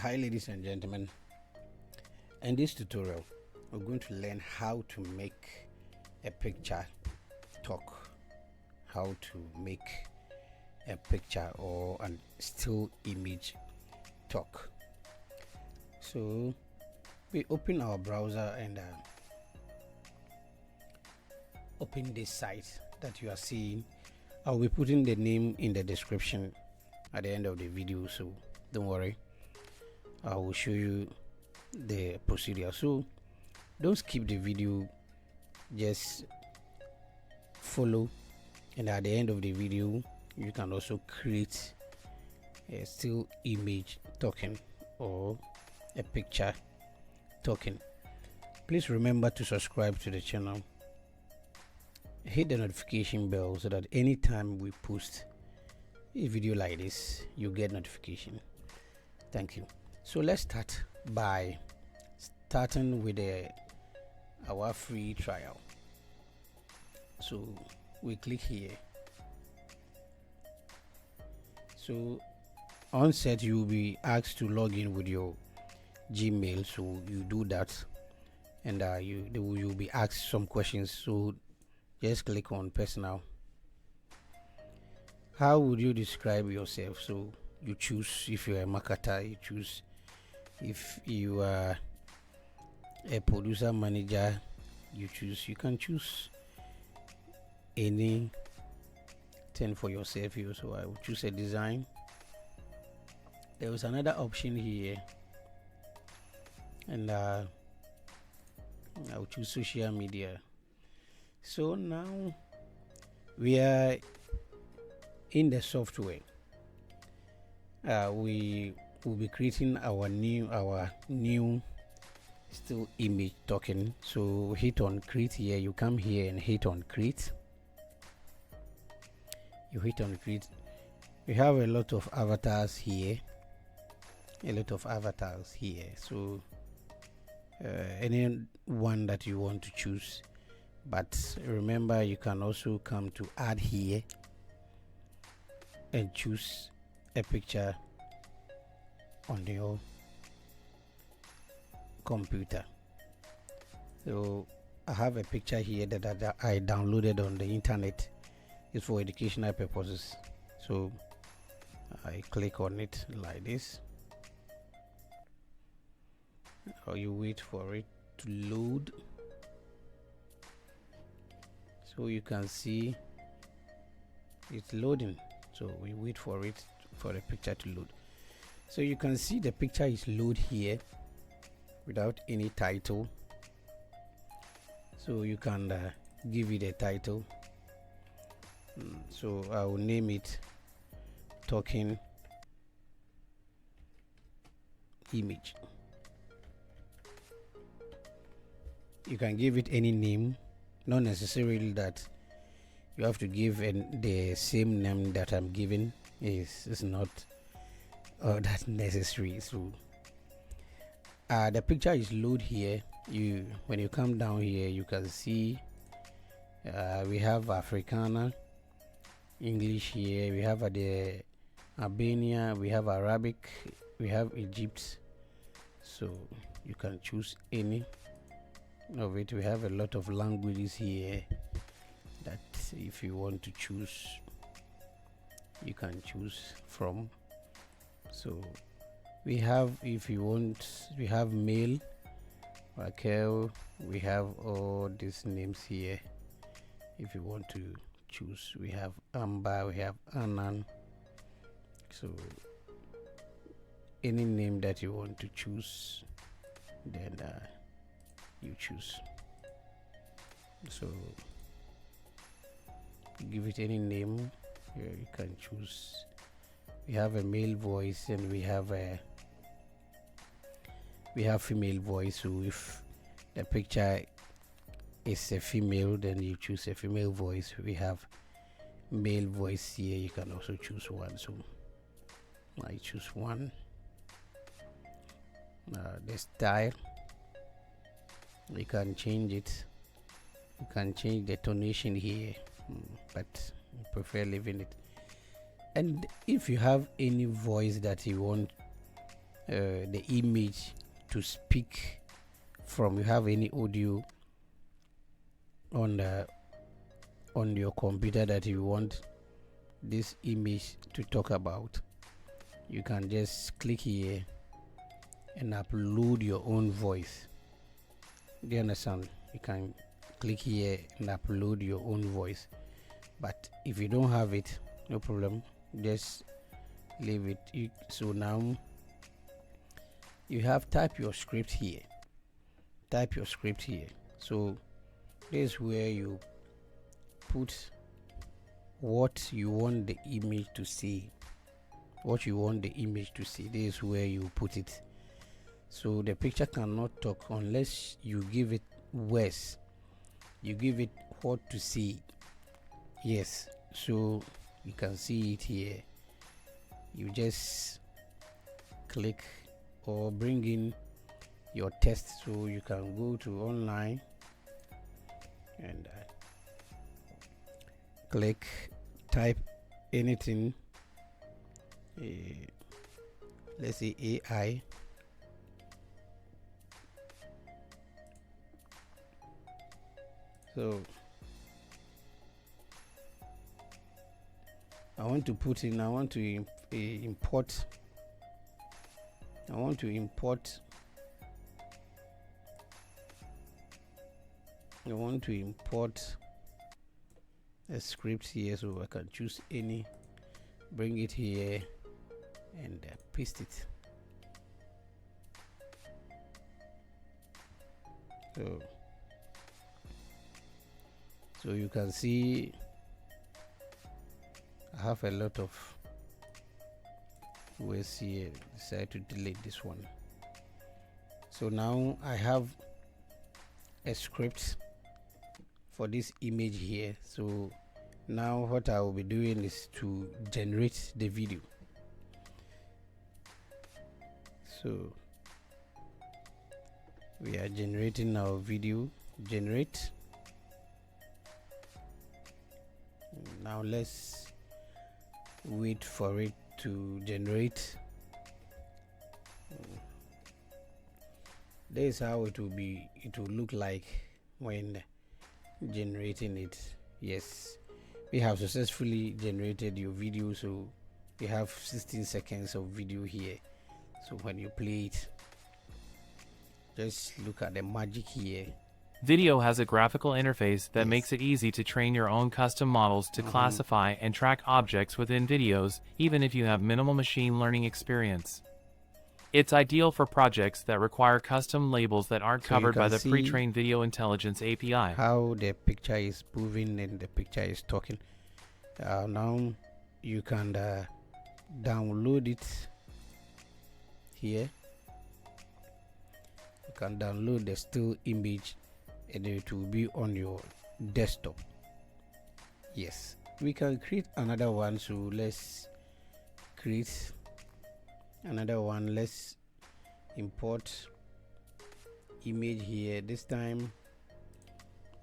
Hi ladies and gentlemen, in this tutorial we're going to learn how to make a picture talk, how to make a picture or a still image talk. So we open our browser and open this site that you are seeing. I'll be putting the name in the description at the end of the video, so don't worry, I will show you the procedure. So don't skip the video, just follow, and at the end of the video you can also create a still image token or a picture token. Please remember to subscribe to the channel, hit the notification bell so that anytime we post a video like this you get notification. Thank you. So let's start by starting with our free trial. So we click here. So on set you will be asked to log in with your Gmail, so you do that, and you'll be asked some questions. So just click on personal. How would you describe yourself? So you choose. If you're a marketer, you choose. If you are a producer manager, you choose. You can choose anything for yourself here. So I will choose a design. There is another option here, and I will choose social media. So now we are in the software. We will be creating our new still image token. So hit on create here. You come here and hit on create. You hit on create. We have a lot of avatars here. So any one that you want to choose, but remember you can also come to add here and choose a picture on your computer. So I have a picture here that I downloaded on the internet. It's for educational purposes. So I click on it like this, or you wait for it to load. So you can see it's loading, so we wait for it for the picture to load. So you can see the picture is load here without any title. So you can give it a title. So I will name it talking image. You can give it any name, not necessarily that you have to give the same name that I'm giving. Is not that necessary. So the picture is load here. When you come down here you can see we have Africana, English here, we have the Albania, we have Arabic, we have Egypt. So you can choose any of it. We have a lot of languages here that if you want to choose you can choose from. So we have, if you want, we have male, Raquel, we have all these names here. If you want to choose, we have Amber, we have Anan. So any name that you want to choose, then you choose. So give it any name. Here you can choose. We have a male voice and we have female voice. So if the picture is a female, then you choose a female voice. We have male voice here. You can also choose one. So I choose one. The style, you can change it. You can change the tonation here, but I prefer leaving it. And if you have any voice that you want the image to speak from. You have any audio on your computer that you want this image to talk about, you can just click here and upload your own voice. Do you understand? You can click here and upload your own voice, but if you don't have it, no problem, just leave it. So now you have type your script here. So this is where you put what you want the image to see. This is where you put it. So the picture cannot talk unless you give it words, you give it what to see. Yes, so you can see it here. You just click or bring in your text. So you can go to online and click, type anything, let's say AI. So I want to put in, I want to import a script here, so I can choose any, bring it here and paste it. So you can see I have a lot of words here. Decide to delete this one. So now I have a script for this image here. So now what I will be doing is to generate the video. So we are generating our video. Generate. Now let's wait for it to generate. This is how it will look like when generating it. Yes, we have successfully generated your video. So we have 16 seconds of video here. So when you play it, just look at the magic here. Video has a graphical interface that Yes. makes it easy to train your own custom models to classify and track objects within videos, even if you have minimal machine learning experience. It's ideal for projects that require custom labels that aren't covered by the pre-trained Video Intelligence API. How the picture is moving and the picture is talking. Now you can download it here. You can download the still image and it will be on your desktop. Yes, we can create another one. So let's create another one. Let's import image here. This time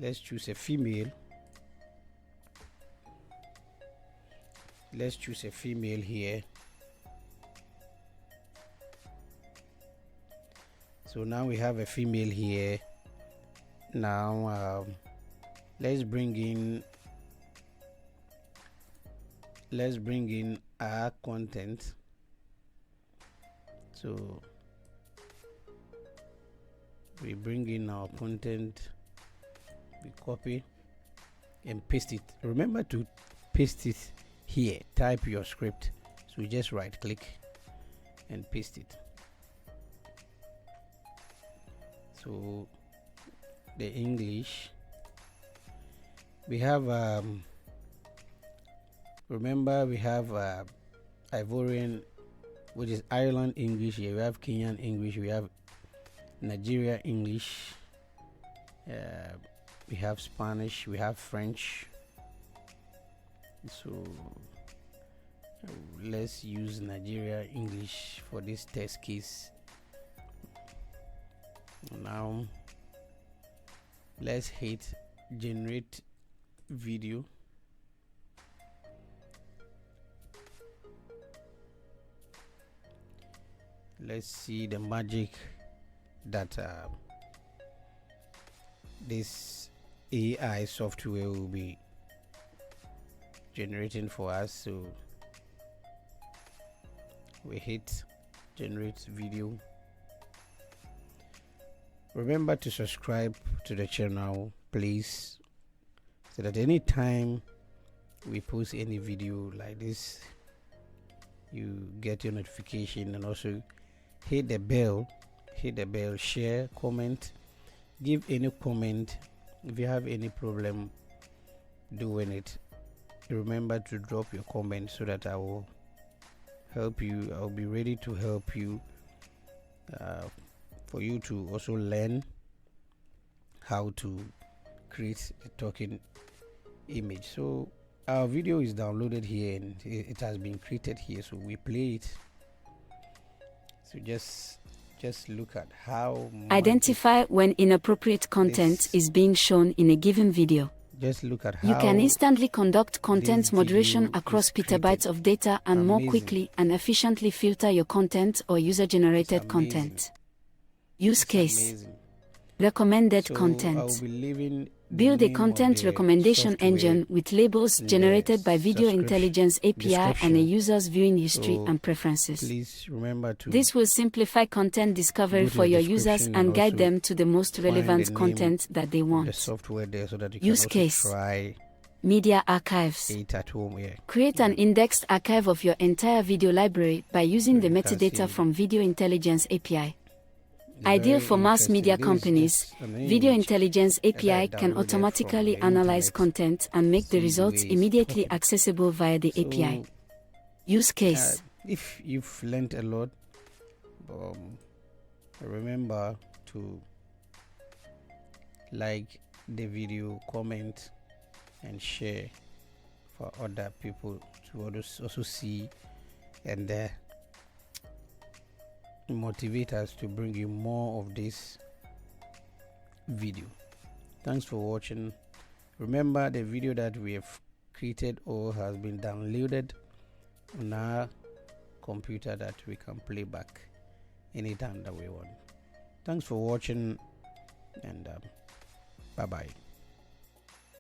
let's choose a female. Let's choose a female here. So now we have a female here. Now let's bring in our content. So we bring in our content, we copy and paste it. Remember to paste it here. Type your script. So just right click and paste it. So the English we have, remember we have Ivorian, which is Ireland English. Here we have Kenyan English, we have Nigeria English, we have Spanish, we have French. So let's use Nigeria English for this test case. Now let's hit generate video. let's see the magic that this AI software will be generating for us. So we hit generate video. Remember to subscribe to the channel, please, so that anytime we post any video like this, you get your notification. And also hit the bell, share, comment, give any comment. If you have any problem doing it, remember to drop your comment so that I will help you. I'll be ready to help you, for you to also learn how to create a talking image. So our video is downloaded here and it has been created here, so we play it. So just look at how identify when inappropriate content is being shown in a given video. Just look at how you can instantly conduct content moderation across petabytes created. of data and more quickly and efficiently filter your content or user-generated content. Use case. Amazing. Recommended So content. I'll be leaving Build a name of content the recommendation software engine with labels in the generated by Video Intelligence API and a description. user's viewing history So and preferences. please remember to This will simplify content discovery go to for the your users description and and guide also them to the most find the relevant name content that they the want. software there, so that you Use can also case. try Media archives. it at home here. Create an indexed archive of your entire video library by using the You can metadata see from Video Intelligence API. It's Ideal very for mass interesting. media This is companies, just an Video image Intelligence that I API can downloaded automatically from the analyze internet. content and make the See results way it's immediately talking. accessible via the So, API. Use case. if you've learned a lot, remember to like the video, comment, and share for other people to also see and motivate us to bring you more of this video. Thanks for watching. Remember, the video that we have created or has been downloaded on our computer that we can play back anytime that we want. Thanks for watching, and bye bye.